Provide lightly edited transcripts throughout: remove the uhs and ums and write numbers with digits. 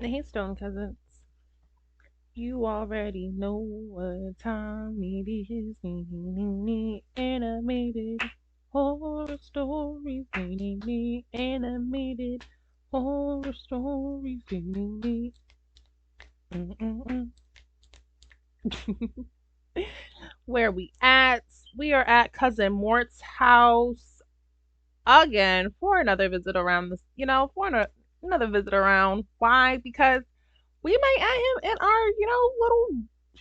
Hey, Stone Cousins. You already know what time it is. Animated horror stories. Animated horror stories. Mm-mm-mm. Where we at? We are at Cousin Mort's house again for another visit around this, another visit around. Why? Because we may add him in our, little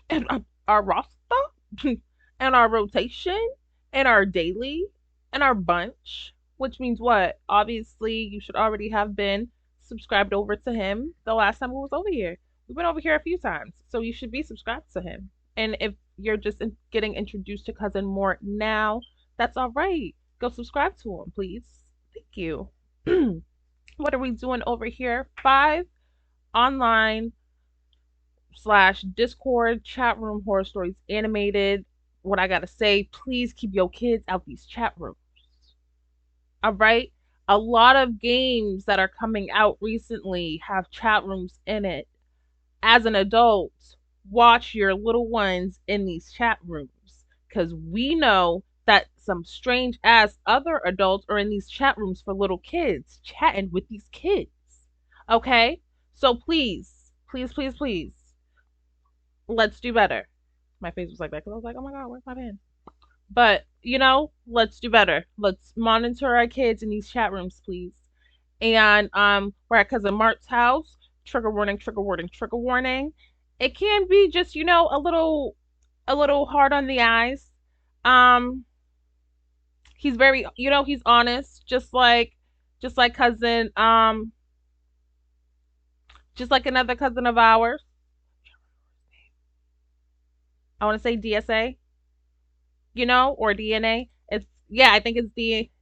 in our roster and our rotation and our daily and our bunch, which means what? Obviously, you should already have been subscribed over to him the last time we was over here. We've been over here a few times, so you should be subscribed to him. And if you're just getting introduced to Cousin Mort now, that's all right. Go subscribe to him, please. Thank you. What are we doing over here? Five online slash Discord chat room horror stories animated. What I gotta say, please keep your kids out these chat rooms. All right. A lot of games that are coming out recently have chat rooms in it. As an adult, watch your little ones in these chat rooms because we know that some strange ass other adults are in these chat rooms for little kids, chatting with these kids. Okay? So please, please, please, please, let's do better. My face was like that because I was like, oh my God, where's my pen? But, let's do better. Let's monitor our kids in these chat rooms, please. And we're at Cousin Mart's house. Trigger warning, trigger warning, trigger warning. It can be just, a little hard on the eyes. Um, he's very, he's honest, just like cousin, just like another cousin of ours. I want to say DSA, or DNA. It's yeah, I think it's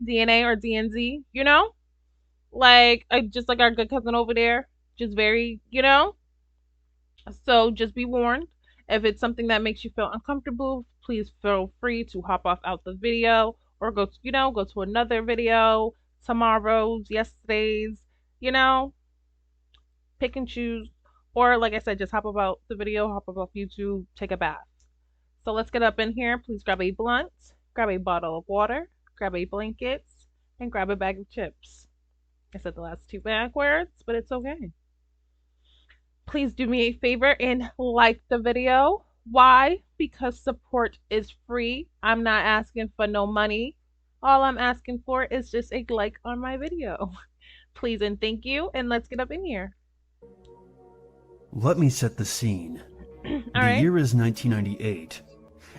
DNA or DNZ. Like just like our good cousin over there, just very, So just be warned. If it's something that makes you feel uncomfortable, please feel free to hop off out the video or go to another video, tomorrow's, yesterday's, you know, pick and choose. Or like I said, just hop about the video, hop about YouTube, take a bath. So let's get up in here. Please grab a blunt, grab a bottle of water, grab a blanket, and grab a bag of chips. I said the last two backwards, but it's okay. Please do me a favor and like the video. Why? Because support is free. I'm not asking for no money. All I'm asking for is just a like on my video. Please and thank you, and let's get up in here. Let me set the scene. All The right. year is 1998,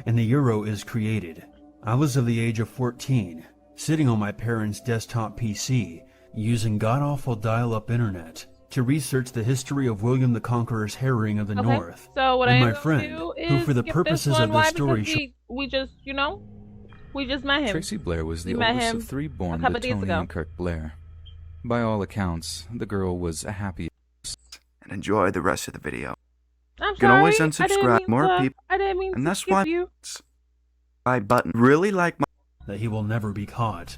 and the Euro is created. I was of the age of 14, sitting on my parents' desktop PC, using god-awful dial-up internet to research the history of William the Conqueror's harrying of the Okay. North, So what I and am my going to friend, do who is for the skip this purposes one. of the Why? story Because we just we just met him. Tracy Blair was We the met oldest him of three born a couple to days Tony ago. and Kirk Blair. By all accounts, the girl was a happy and enjoy the rest of the video. I'm You can always sorry. unsubscribe more people, I didn't mean and to that's skip why you. I button really like my. that he will never be caught.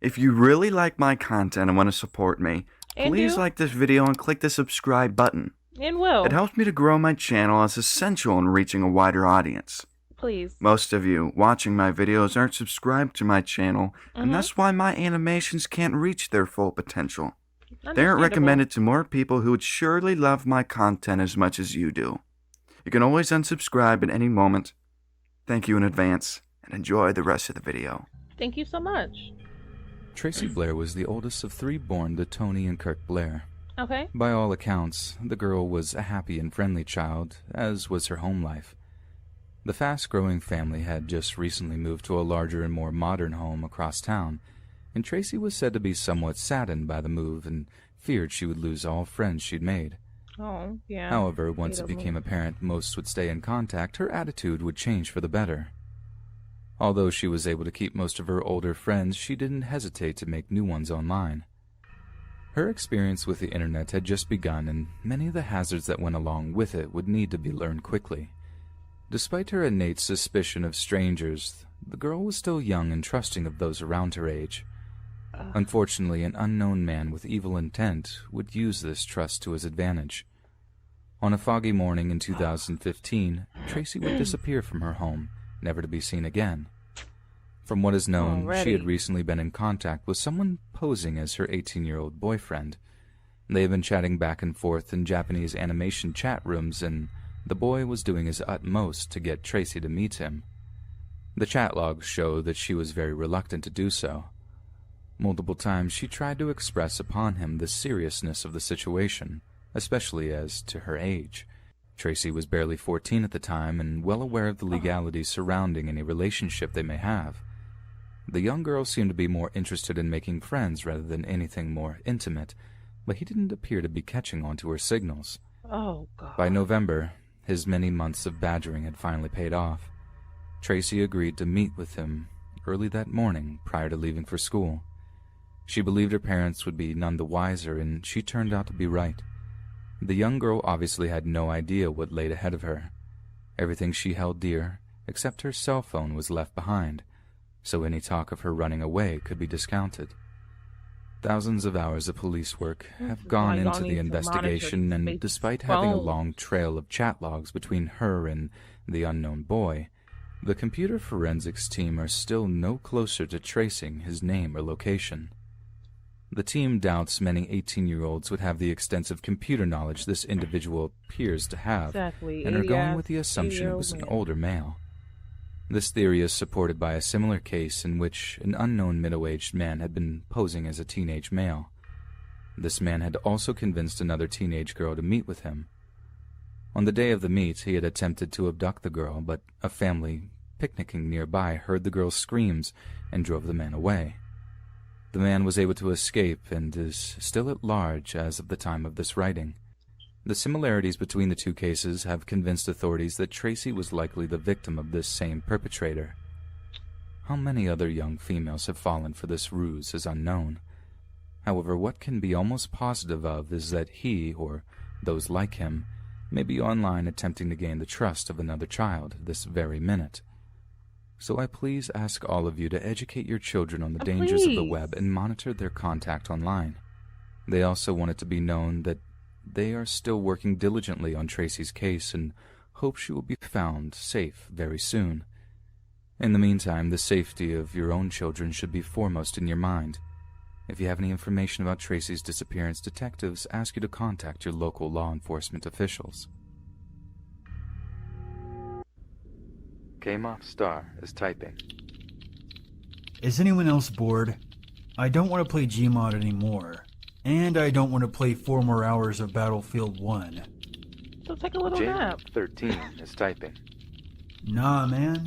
If you really like my content and want to support me, And please do. like this video and click the subscribe button. And will. It helps me to grow my channel as essential in reaching a wider audience. Please. Most of you watching my videos aren't subscribed to my channel, and that's why my animations can't reach their full potential. They aren't Understandable. recommended to more people who would surely love my content as much as you do. You can always unsubscribe at any moment. Thank you in advance, and enjoy the rest of the video. Thank you so much. Tracy Blair was the oldest of three born to Tony and Kirk Blair. Okay. By all accounts, the girl was a happy and friendly child, as was her home life. The fast-growing family had just recently moved to a larger and more modern home across town, and Tracy was said to be somewhat saddened by the move and feared she would lose all friends she'd made. Oh, yeah. However, once it became apparent most would stay in contact, her attitude would change for the better. Although she was able to keep most of her older friends, she didn't hesitate to make new ones online. Her experience with the internet had just begun, and many of the hazards that went along with it would need to be learned quickly. Despite her innate suspicion of strangers, the girl was still young and trusting of those around her age. Unfortunately, an unknown man with evil intent would use this trust to his advantage. On a foggy morning in 2015, Tracy would disappear from her home, never to be seen again. From what is known, she had recently been in contact with someone posing as her 18-year-old boyfriend. They had been chatting back and forth in Japanese animation chat rooms, and the boy was doing his utmost to get Tracy to meet him. The chat logs show that she was very reluctant to do so. Multiple times she tried to express upon him the seriousness of the situation, especially as to her age. Tracy was barely 14 at the time and well aware of the legalities surrounding any relationship they may have. The young girl seemed to be more interested in making friends rather than anything more intimate, but he didn't appear to be catching on to her signals. Oh, God. By November, his many months of badgering had finally paid off. Tracy agreed to meet with him early that morning prior to leaving for school. She believed her parents would be none the wiser, and she turned out to be right. The young girl obviously had no idea what laid ahead of her. Everything she held dear, except her cell phone, was left behind, so any talk of her running away could be discounted. Thousands of hours of police work have gone into the investigation, and despite having a long trail of chat logs between her and the unknown boy, the computer forensics team are still no closer to tracing his name or location. The team doubts many 18-year-olds would have the extensive computer knowledge this individual appears to have, and are going with the assumption it was an older male. This theory is supported by a similar case in which an unknown middle-aged man had been posing as a teenage male. This man had also convinced another teenage girl to meet with him. On the day of the meet, he had attempted to abduct the girl, but a family picnicking nearby heard the girl's screams and drove the man away. The man was able to escape and is still at large as of the time of this writing. The similarities between the two cases have convinced authorities that Tracy was likely the victim of this same perpetrator. How many other young females have fallen for this ruse is unknown. However, what can be almost positive of is that he, or those like him, may be online attempting to gain the trust of another child this very minute. So I please ask all of you to educate your children on the dangers of the web and monitor their contact online. They also want it to be known that they are still working diligently on Tracy's case and hope she will be found safe very soon. In the meantime, the safety of your own children should be foremost in your mind. If you have any information about Tracy's disappearance, detectives ask you to contact your local law enforcement officials. K-Moth Star is typing. Is anyone else bored? I don't want to play Gmod anymore. And I don't want to play 4 more hours of Battlefield 1. So take a little nap. 13 is typing. Nah, man.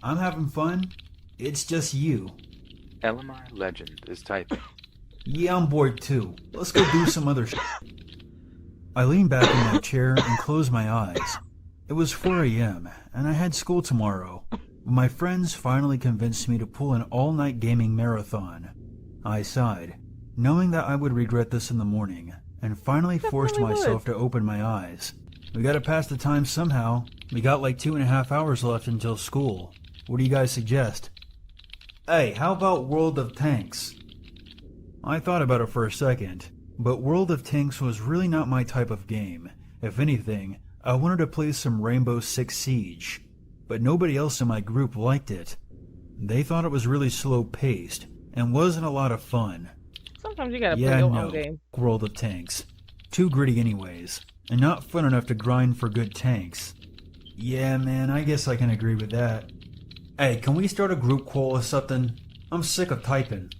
I'm having fun. It's just you. LMR Legend is typing. Yeah, I'm bored too. Let's go do some other shit. I leaned back in my chair and closed my eyes. It was 4 a.m., and I had school tomorrow. My friends finally convinced me to pull an all-night gaming marathon. I sighed, knowing that I would regret this in the morning, and finally forced myself to open my eyes. We gotta pass the time somehow. We got like 2.5 hours left until school. What do you guys suggest? Hey, how about World of Tanks? I thought about it for a second, but World of Tanks was really not my type of game. If anything, I wanted to play some Rainbow Six Siege, but nobody else in my group liked it. They thought it was really slow-paced, and wasn't a lot of fun. Sometimes you gotta play your own game. World of Tanks. Too gritty anyways, and not fun enough to grind for good tanks. Yeah, man, I guess I can agree with that. Hey, can we start a group call or something? I'm sick of typing.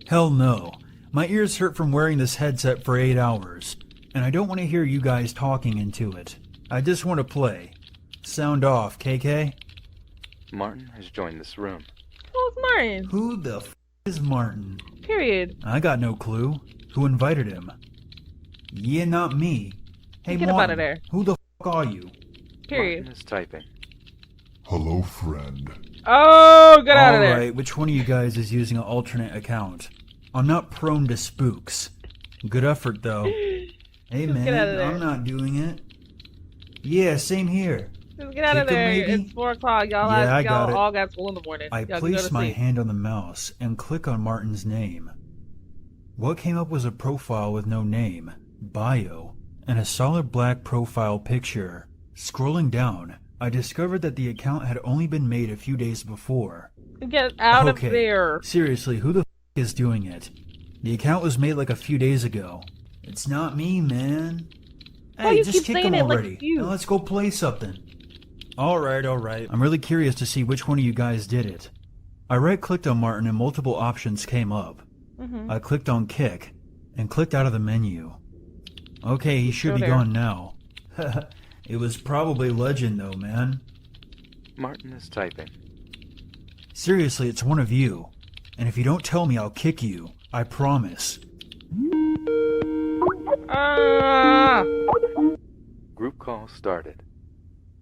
Hell no. My ears hurt from wearing this headset for 8 hours, and I don't want to hear you guys talking into it. I just want to play. Sound off, KK? Martin has joined this room. Who's Martin? Who the f*** is Martin? Period. I got no clue. Who invited him? Yeah, not me. Hey, Get Martin, up out of there. Who the f*** are you? Period. Martin is typing. Hello, friend. Oh, get out of there. Alright, which one of you guys is using an alternate account? I'm not prone to spooks. Good effort, though. Hey, Just man, get out of there. I'm not doing it. Yeah, same here. Just get out of Kick 'em, there. maybe? It's 4 o'clock. Y'all, Yeah, I got y'all it. all got school in the morning. I Y'all can go place to my sleep. hand on the mouse and click on Martin's name. What came up was a profile with no name, bio, and a solid black profile picture. Scrolling down, I discovered that the account had only been made a few days before. Get out Okay, of there. seriously, who the is doing it? The account was made like a few days ago. It's not me, man. Why Hey, you just keep kick saying him it like already. it's you? Now let's go play something. Alright. I'm really curious to see which one of you guys did it. I right-clicked on Martin and multiple options came up. I clicked on kick and clicked out of the menu. Okay, he should Go be there. gone now. It was probably Legend though, man. Martin is typing. Seriously, it's one of you. And if you don't tell me, I'll kick you. I promise. Ah! Group call started.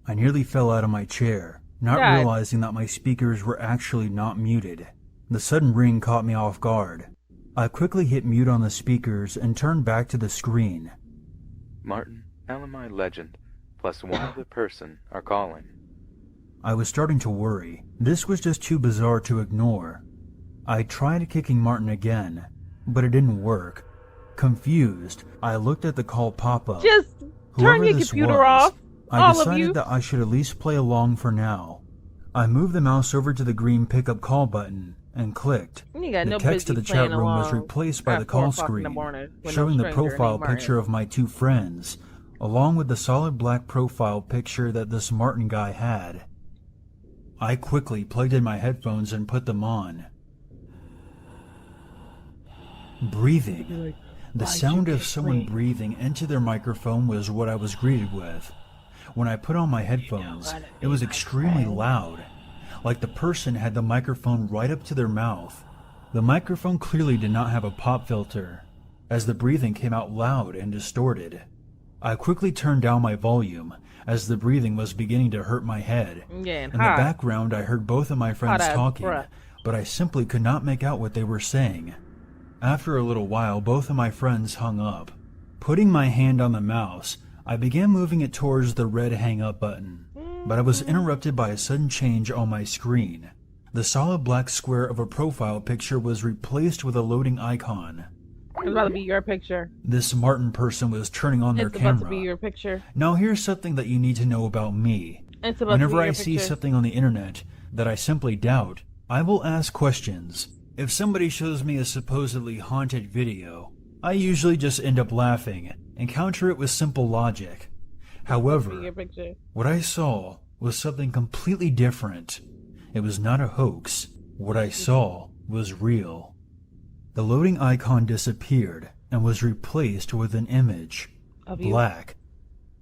I nearly fell out of my chair, not God. realizing that my speakers were actually not muted. The sudden ring caught me off guard. I quickly hit mute on the speakers and turned back to the screen. Martin, LMI Legend, plus one other person are calling. I was starting to worry. This was just too bizarre to ignore. I tried kicking Martin again, but it didn't work. Confused, I looked at the call pop-up. Just Whoever turn your this computer was, off. I all of decided you. that I should at least play along for now. I moved the mouse over to the green pickup call button and clicked. You got The no text to busy the chat playing room was along replaced by at the 4 call o'clock in the screen, morning with no showing the stranger profile named Martin. picture of my two friends, along with the solid black profile picture that this Martin guy had. I quickly plugged in my headphones and put them on. Breathing. The sound of someone breathing into their microphone was what I was greeted with. When I put on my headphones, it was extremely loud, like the person had the microphone right up to their mouth. The microphone clearly did not have a pop filter, as the breathing came out loud and distorted. I quickly turned down my volume, as the breathing was beginning to hurt my head. Yeah, In the background, I heard both of my friends Hot-ass talking, breath. but I simply could not make out what they were saying. After a little while, both of my friends hung up. Putting my hand on the mouse, I began moving it towards the red hang up button, but I was interrupted by a sudden change on my screen. The solid black square of a profile picture was replaced with a loading icon. It's about to be your picture. This Martin person was turning on their It's about to camera. be your picture. Now here's something that you need to know about me. It's about Whenever to be I your see picture. something on the internet that I simply doubt, I will ask questions. If somebody shows me a supposedly haunted video, I usually just end up laughing and counter it with simple logic. Be However, your picture. what I saw was something completely different. It was not a hoax. What I saw was real. The loading icon disappeared and was replaced with an image. Of you. Black.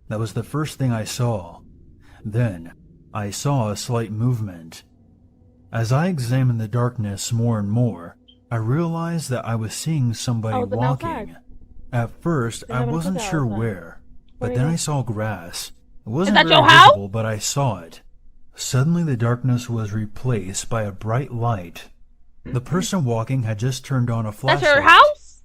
That was the first thing I saw. Then, I saw a slight movement. As I examined the darkness more and more, I realized that I was seeing somebody Oh, then walking. outside. At first, Then I I'm gonna wasn't put that sure outside. where, but Where then is I it? saw grass. It wasn't that very your house? visible, but I saw it. Suddenly, the darkness was replaced by a bright light. The person walking had just turned on a flashlight. That's your house?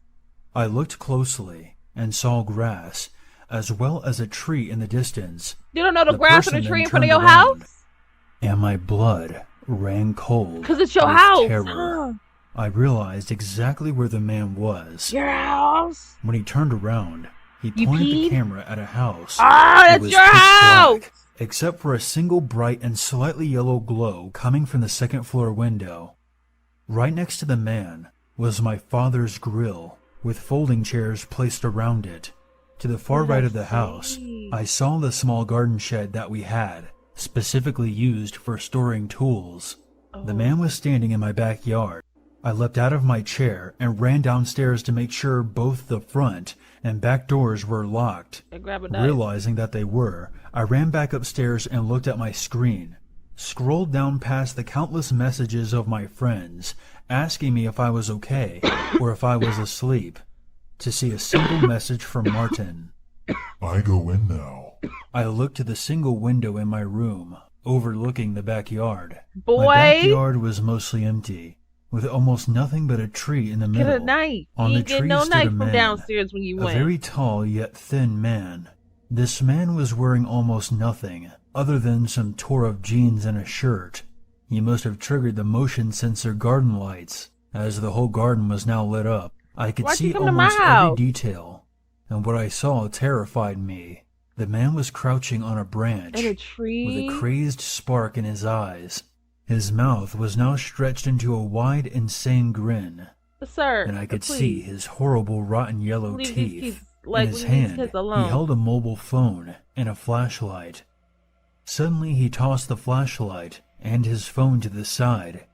I looked closely and saw grass, as well as a tree in the distance. You don't know the The grass and person the tree then in front of turned your around. house? And my blood ran cold. Because it's your with house. terror. I realized exactly where the man was. Your house? When he turned around, he You pointed the peed? camera at a house. Ah, It that's was your pitch house! black, except for a single bright and slightly yellow glow coming from the second floor window. Right next to the man was my father's grill, with folding chairs placed around it. To the far right of the house, I saw the small garden shed that we had, specifically used for storing tools. The man was standing in my backyard. I leapt out of my chair and ran downstairs to make sure both the front and back doors were locked. And grab a knife. Realizing that they were, I ran back upstairs and looked at my screen. Scrolled down past the countless messages of my friends, asking me if I was okay or if I was asleep, to see a single message from Martin. I go in now. I looked to the single window in my room, overlooking the backyard. Boy, My backyard was mostly empty, with almost nothing but a tree in the get middle. a knife. On You the ain't get tree no stood knife a from man, downstairs when you a went. very tall yet thin man. This man was wearing almost nothing, Other than some tore-up jeans and a shirt, he must have triggered the motion sensor garden lights, as the whole garden was now lit up. I could Why'd you see come to my almost every house? detail, and what I saw terrified me. The man was crouching on a branch, In a with tree? a crazed spark in his eyes. His mouth was now stretched into a wide, insane grin, Sir, and I could please. see his horrible, rotten yellow Leave these teeth. kids- like, In his leave these hand, kids he alone. held a mobile phone and a flashlight. Suddenly, he tossed the flashlight and his phone to the side.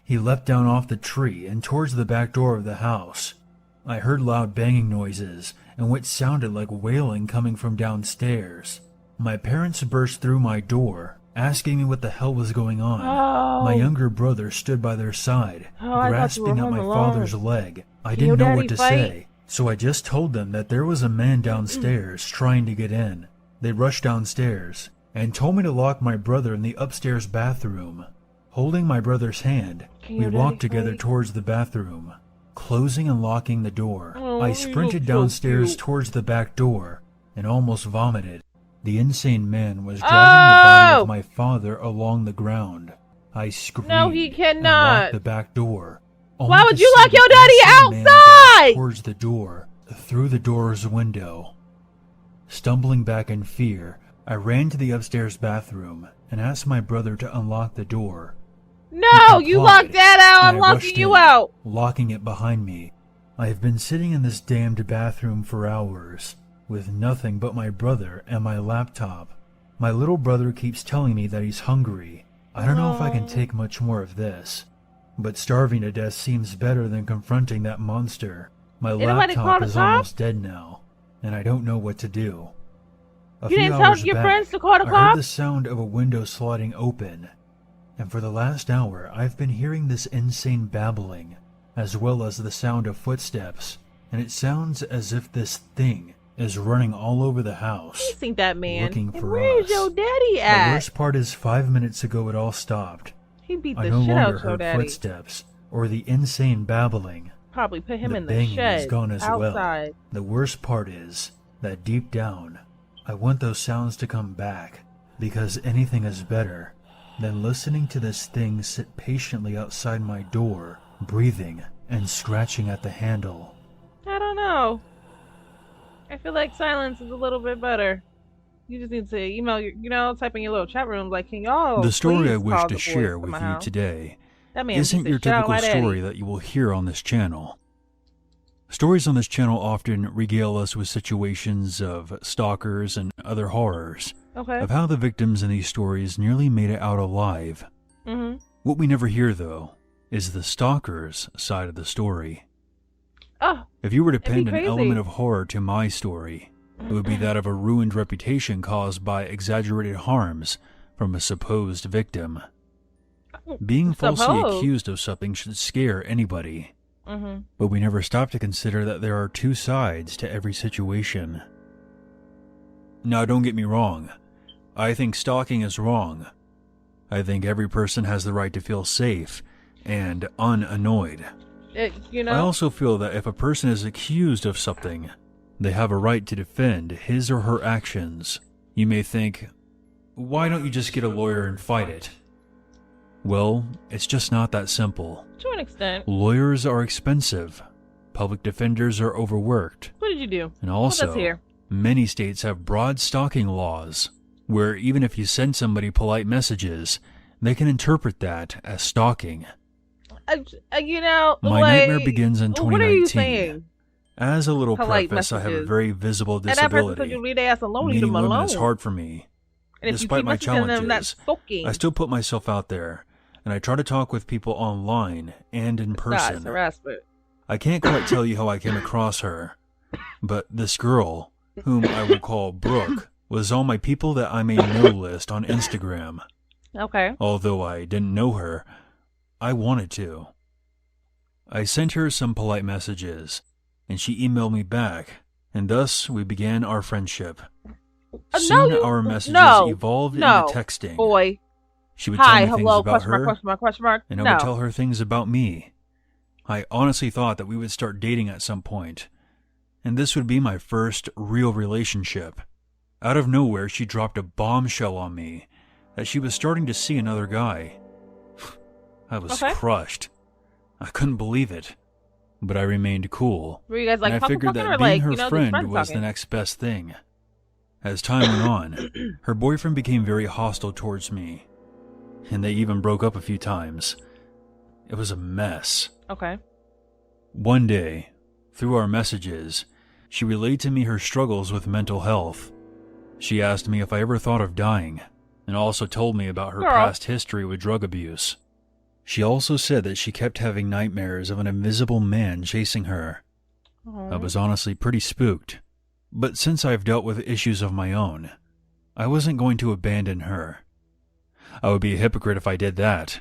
He leapt down off the tree and towards the back door of the house. I heard loud banging noises and what sounded like wailing coming from downstairs. My parents burst through my door, asking me what the hell was going on. Oh. My younger brother stood by their side, Oh, I thought you were grasping at home my alone. father's leg. I Can your didn't know daddy what to fight? say, so I just told them that there was a man downstairs trying to get in. They rushed downstairs and told me to lock my brother in the upstairs bathroom. Holding my brother's hand, Can we your walked daddy together fight? towards the bathroom, closing and locking the door. Oh, I you sprinted look so downstairs cute. towards the back door and almost vomited. The insane man was dragging the body Oh! of my father along the ground. I screamed No, he and cannot. locked the back door. Why only would to you see lock the your daddy insane man outside? dash towards the door, through the door's window. Stumbling back in fear, I ran to the upstairs bathroom and asked my brother to unlock the door. No, He you complied, locked that out. and I'm I locking rushed you in, out. locking it behind me. I have been sitting in this damned bathroom for hours, with nothing but my brother and my laptop. My little brother keeps telling me that he's hungry. I don't know if I can Oh. take much more of this, but starving to death seems better than confronting that monster. My Anybody call laptop the is cops? almost dead now, and I don't know what to do. A You few didn't tell hours your back, friends to call the I heard cops? the sound of a window sliding open, and for the last hour I've been hearing this insane babbling, as well as the sound of footsteps, and it sounds as if this thing is running all over the house. You think that man? Looking And for where's us. your daddy The at? worst part is 5 minutes ago it all stopped. He beat I the no shit longer out your heard daddy. footsteps or the insane babbling. Probably put him The in the banging shed is gone as well. outside. The worst part is that deep down, I want those sounds to come back, because anything is better than listening to this thing sit patiently outside my door, breathing and scratching at the handle. I don't know. I feel like silence is a little bit better. You just need to email your, type in your little chat room, like, can y'all The story please I wish call to the share police with my you house? today That man isn't beat the your shit out of typical my daddy. story that you will hear on this channel. Stories on this channel often regale us with situations of stalkers and other horrors, Okay. of how the victims in these stories nearly made it out alive. Mm-hmm. What we never hear, though, is the stalker's side of the story. Oh, If you were to It'd be pin an crazy. element of horror to my story, it would be that of a ruined reputation caused by exaggerated harms from a supposed victim. Being falsely Suppose. accused of something should scare anybody, mm-hmm. but we never stop to consider that there are two sides to every situation. Now, don't get me wrong. I think stalking is wrong. I think every person has the right to feel safe and unannoyed. I also feel that if a person is accused of something, they have a right to defend his or her actions. You may think, why don't you just get a lawyer and fight it? Well, it's just not that simple. to an extent. Lawyers are expensive. Public defenders are overworked. What did you do? And Let's also, hear. many states have broad stalking laws, where even if you send somebody polite messages, they can interpret that as stalking. My nightmare begins in 2019. What are you saying? As a little Polite preface, I have a messages. very visible And that person said disability. you leave their ass alone, leave Meeting them women alone. is hard for me. And if Despite you keep my messaging them, that's challenges, stalking. I still put myself out there, and I try to talk with people online and in Nah, it's person. harassment. I can't quite tell you how I came across her, but this girl, whom I will call Brooke, was on my people that I may know list on Instagram. Okay. Although I didn't know her, I wanted to. I sent her some polite messages, and she emailed me back, and thus we began our friendship. Soon our messages evolved into texting. Boy. She would Hi, tell me hello, things about question mark, her, question mark, question mark. and I No. would tell her things about me. I honestly thought that we would start dating at some point, and this would be my first real relationship. Out of nowhere, she dropped a bombshell on me that she was starting to see another guy. I was Okay. crushed. I couldn't believe it, but I remained cool. Were you guys like And I talking figured that or being like her just friend friends was the talking? next best thing. As time went on, her boyfriend became very hostile towards me, and they even broke up a few times. It was a mess. Okay. One day, through our messages, she relayed to me her struggles with mental health. She asked me if I ever thought of dying, and also told me about her Girl. past history with drug abuse. She also said that she kept having nightmares of an invisible man chasing her. I was honestly pretty spooked, but since I've dealt with issues of my own, I wasn't going to abandon her. I would be a hypocrite if I did that.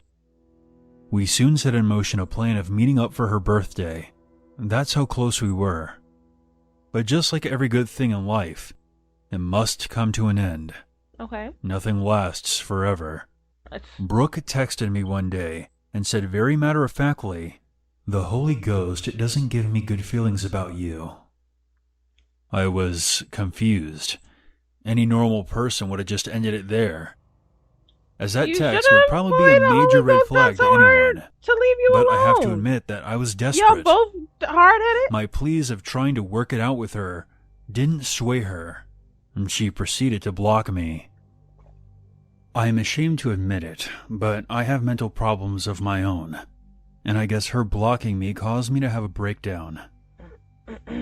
We soon set in motion a plan of meeting up for her birthday. That's how close we were. But just like every good thing in life, it must come to an end. Okay. Nothing lasts forever. It's- Brooke texted me one day and said very matter-of-factly, "The Holy Ghost doesn't give me good feelings about you." I was confused. Any normal person would have just ended it there, as that You text should've would probably be played a the major Holy red Ghost flag to so hard anyone. to leave you But alone. I have to admit that I was Y'all desperate. both hard-headed? My pleas of trying to work it out with her didn't sway her, and she proceeded to block me. I am ashamed to admit it, but I have mental problems of my own, and I guess her blocking me caused me to have a breakdown.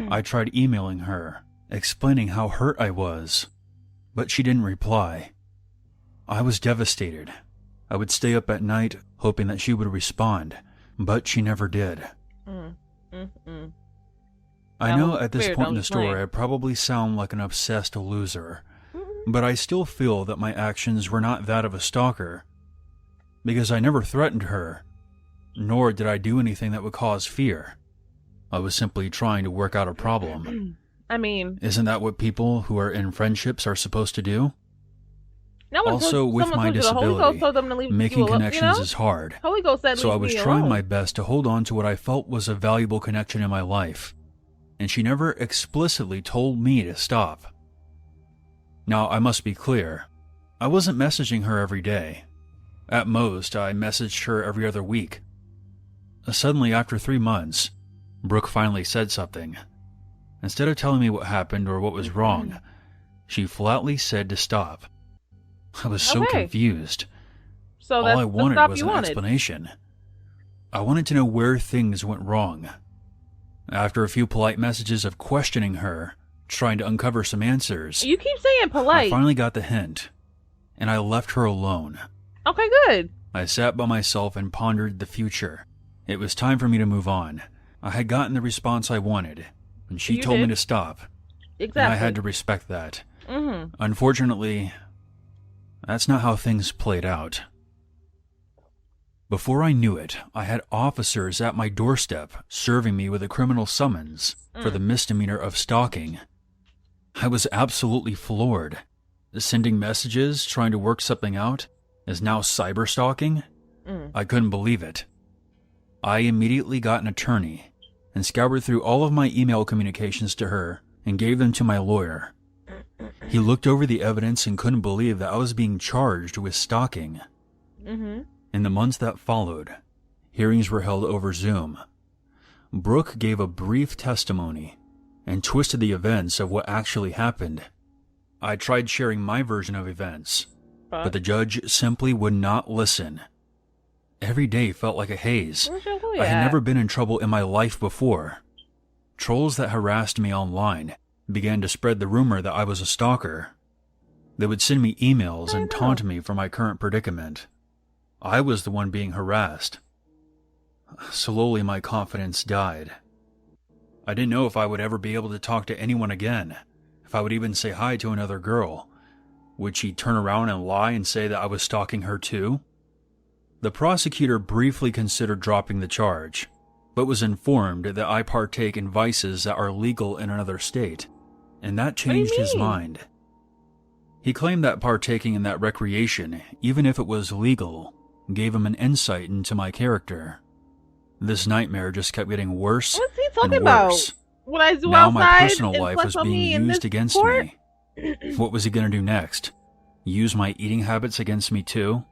I tried emailing her, explaining how hurt I was, but she didn't reply. I was devastated. I would stay up at night, hoping that she would respond, but she never did. I That know was at this weird, point I in the was story playing. I probably sound like an obsessed loser, but I still feel that my actions were not that of a stalker, because I never threatened her, nor did I do anything that would cause fear. I was simply trying to work out a problem. I mean, Isn't that what people who are in friendships are supposed to do? no one Also, told, with someone my told you the Holy Ghost disability, told them to leave making you alone, connections you know? is hard. Holy Ghost said So I leave was me trying alone. my best to hold on to what I felt was a valuable connection in my life, and she never explicitly told me to stop. Now, I must be clear, I wasn't messaging her every day. At most, I messaged her every other week. Suddenly, after 3 months, Brooke finally said something. Instead of telling me what happened or what was wrong, she flatly said to stop. I was so Okay. confused. So All that's I the wanted stop was you an wanted. explanation. I wanted to know where things went wrong. After a few polite messages of questioning her, trying to uncover some answers, You keep saying I polite. finally got the hint, and I left her alone. Okay, good. I sat by myself and pondered the future. It was time for me to move on. I had gotten the response I wanted, and she You told me did. to stop, Exactly. and I had to respect that. Mm-hmm. Unfortunately, that's not how things played out. Before I knew it, I had officers at my doorstep serving me with a criminal summons for the misdemeanor of stalking. I was absolutely floored. Sending messages, trying to work something out, is now cyber stalking? I couldn't believe it. I immediately got an attorney and scoured through all of my email communications to her and gave them to my lawyer. He looked over the evidence and couldn't believe that I was being charged with stalking. Mm-hmm. In the months that followed, hearings were held over Zoom. Brooke gave a brief testimony and twisted the events of what actually happened. I tried sharing my version of events, but the judge simply would not listen. Every day felt like a haze. Where's your lawyer I had at? never been in trouble in my life before. Trolls that harassed me online began to spread the rumor that I was a stalker. They would send me emails and taunt me for my current predicament. I was the one being harassed. Slowly, my confidence died. I didn't know if I would ever be able to talk to anyone again, if I would even say hi to another girl. Would she turn around and lie and say that I was stalking her too? The prosecutor briefly considered dropping the charge, but was informed that I partake in vices that are legal in another state, and that do you changed his mean? mind. He claimed that partaking in that recreation, even if it was legal, gave him an insight into my character. This nightmare just kept getting worse What's he and talking about? worse. What I do Now outside my personal and life flex was on me being in used this against court? me. What was he going to do next? Use my eating habits against me too?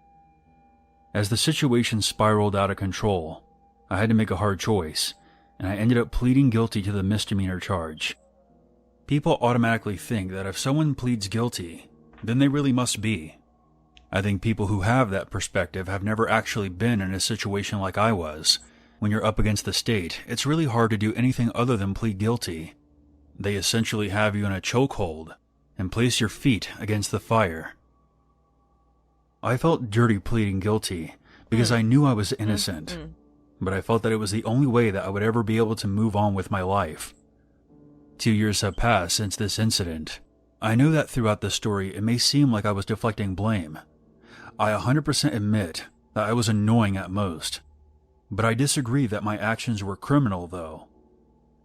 As the situation spiraled out of control, I had to make a hard choice, and I ended up pleading guilty to the misdemeanor charge. People automatically think that if someone pleads guilty, then they really must be. I think people who have that perspective have never actually been in a situation like I was. When you're up against the state, it's really hard to do anything other than plead guilty. They essentially have you in a chokehold and place your feet against the fire. I felt dirty pleading guilty because I knew I was innocent, but I felt that it was the only way that I would ever be able to move on with my life. 2 years have passed since this incident. I know that throughout the story it may seem like I was deflecting blame. I 100% admit that I was annoying at most, but I disagree that my actions were criminal though.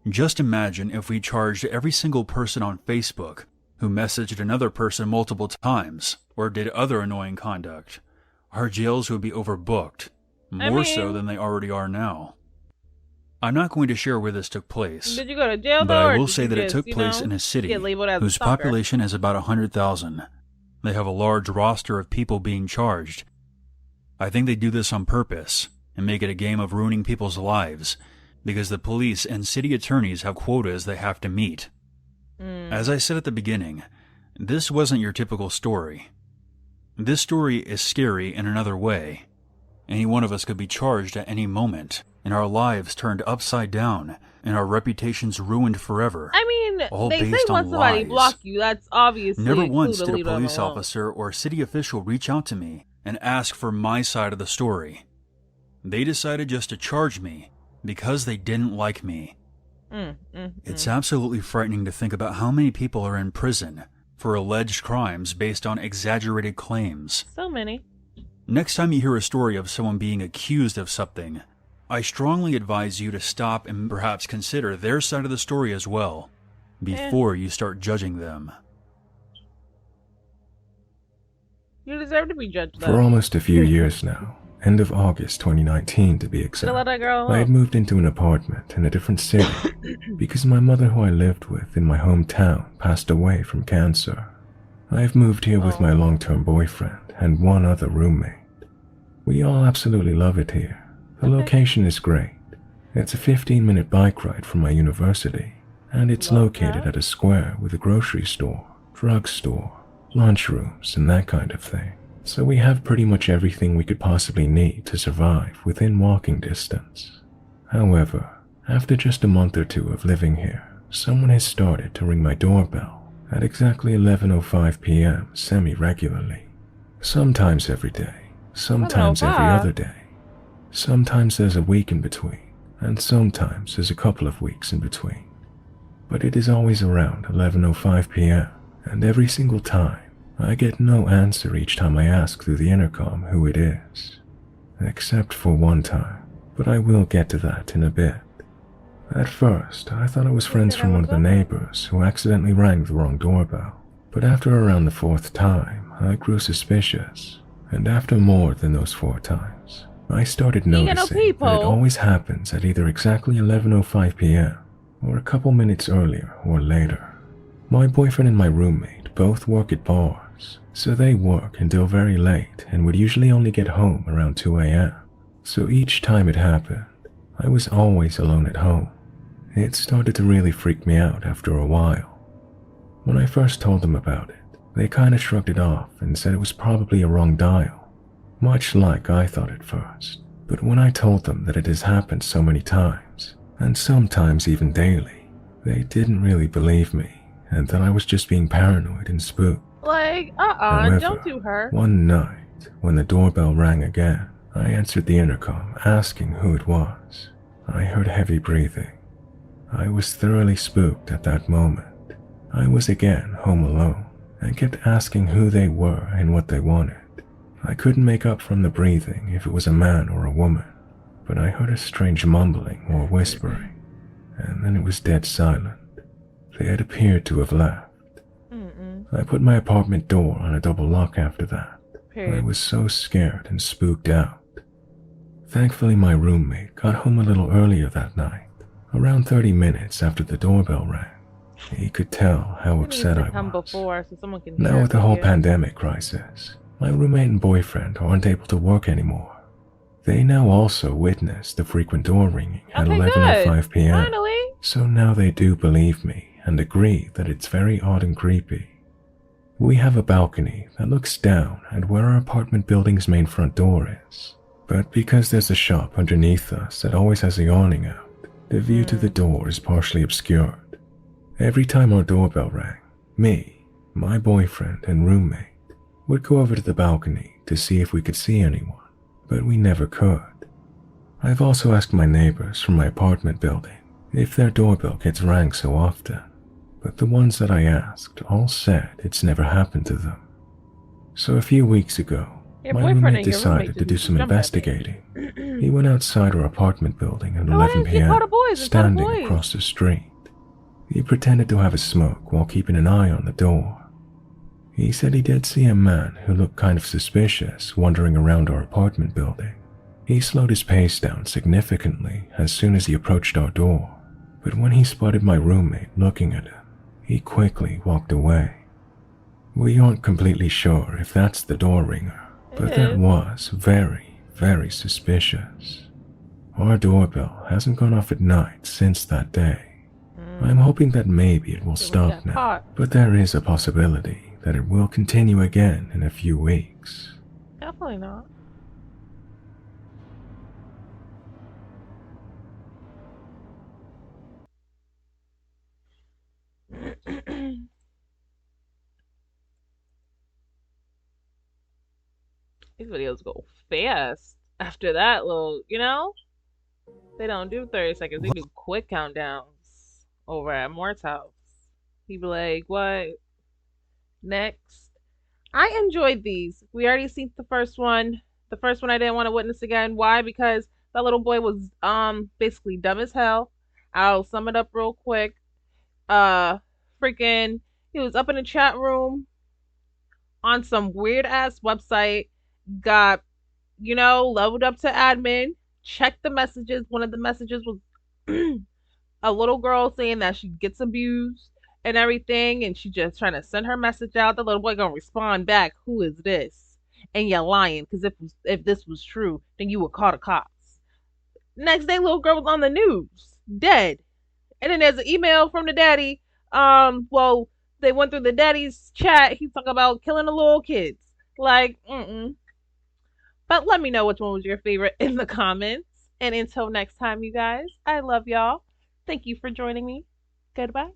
Just imagine if we charged every single person on Facebook who messaged another person multiple times or did other annoying conduct. Our jails would be overbooked, more so than they already are now. I'm not going to share where this took place, Did you go to jail but though? I or will did say you that it just, took place in a city get labeled as a whose stalker? population is about 100,000. They have a large roster of people being charged. I think they do this on purpose and make it a game of ruining people's lives because the police and city attorneys have quotas they have to meet. As I said at the beginning, this wasn't your typical story. This story is scary in another way. Any one of us could be charged at any moment, and our lives turned upside down, and our reputations ruined forever. I mean, all they say based once on somebody lies. block you, that's obviously Never a clue once to did a leave them police alone. officer or city official reach out to me and ask for my side of the story. They decided just to charge me because they didn't like me. It's absolutely frightening to think about how many people are in prison for alleged crimes based on exaggerated claims. So many. Next time you hear a story of someone being accused of something, I strongly advise you to stop and perhaps consider their side of the story as well, before you start judging them. You deserve to be judged though. For almost a few years now, end of August 2019 to be Should have let exact, that girl I had alone. moved into an apartment in a different city because my mother, who I lived with in my hometown, passed away from cancer. I have moved here with my long-term boyfriend and one other roommate. We all absolutely love it here. The location is great. It's a 15-minute bike ride from my university, and it's located at a square with a grocery store, drugstore, lunchrooms, and that kind of thing. So we have pretty much everything we could possibly need to survive within walking distance. However, after just a month or two of living here, someone has started to ring my doorbell at exactly 11:05 p.m. semi-regularly. Sometimes every day, sometimes every 11:05? other day. Sometimes there's a week in between, and sometimes there's a couple of weeks in between. But it is always around 11:05 p.m., and every single time, I get no answer each time I ask through the intercom who it is. Except for one time, but I will get to that in a bit. At first, I thought it was friends from one of the neighbors who accidentally rang the wrong doorbell. But after around the fourth time, I grew suspicious. And after more than those 4 times, I started You ain't got no noticing that it people. always happens at either exactly 11:05 p.m. or a couple minutes earlier or later. My boyfriend and my roommate both work at bars, so they work until very late and would usually only get home around 2 a.m. So each time it happened, I was always alone at home. It started to really freak me out after a while. When I first told them about it, they kinda shrugged it off and said it was probably a wrong dial, much like I thought at first. But when I told them that it has happened so many times, and sometimes even daily, they didn't really believe me, and that I was just being paranoid and spooked. Like, However, don't do her. One night, when the doorbell rang again, I answered the intercom, asking who it was. I heard heavy breathing. I was thoroughly spooked at that moment. I was again home alone, and kept asking who they were and what they wanted. I couldn't make up from the breathing if it was a man or a woman, but I heard a strange mumbling or whispering, and then it was dead silent. They had appeared to have left. I put my apartment door on a double lock after that. I Period. was so scared and spooked out. Thankfully, my roommate got home a little earlier that night, around 30 minutes after the doorbell rang. He could tell how It needs upset to I come was. before so someone can Now hear with it the whole here. pandemic crisis, my roommate and boyfriend aren't able to work anymore. They now also witness the frequent door ringing at Okay, 11:05 good. p.m. Finally. So now they do believe me and agree that it's very odd and creepy. We have a balcony that looks down at where our apartment building's main front door is. But because there's a shop underneath us that always has a awning out, the view to the door is partially obscured. Every time our doorbell rang, me, my boyfriend, and roommate would go over to the balcony to see if we could see anyone, but we never could. I've also asked my neighbors from my apartment building if their doorbell gets rang so often, but the ones that I asked all said it's never happened to them. So a few weeks ago, Your my boyfriend roommate and your roommate decided to just do used to some jump at me. investigating. He went outside our apartment building at Why 11 didn't you call the p.m., boys instead of standing boys? across the street. He pretended to have a smoke while keeping an eye on the door. He said he did see a man who looked kind of suspicious wandering around our apartment building. He slowed his pace down significantly as soon as he approached our door, but when he spotted my roommate looking at him, he quickly walked away. We aren't completely sure if that's the door ringer, but that is. was very, very suspicious. Our doorbell hasn't gone off at night since that day. I'm hoping that maybe it will So we stop got now, caught. but there is a possibility that it will continue again in a few weeks. Definitely not. These videos go fast after that little, they don't do 30 seconds, they do quick countdowns over at Mort's house. He be like, what? Next. I enjoyed these. We already seen the first one. The first one I didn't want to witness again. Why? Because that little boy was basically dumb as hell. I'll sum it up real quick. Uh Freaking he was up in the chat room on some weird ass website, got, leveled up to admin, checked the messages. One of the messages was a little girl saying that she gets abused and everything, and she just trying to send her message out. The little boy gonna respond back, "Who is this?" And you're lying, because if this was true, then you would call the cops. Next day, little girl was on the news, dead. And then there's an email from the daddy. Well, they went through the daddy's chat. He's talking about killing the little kids. Like, But let me know which one was your favorite in the comments. And until next time, you guys, I love y'all. Thank you for joining me. Goodbye.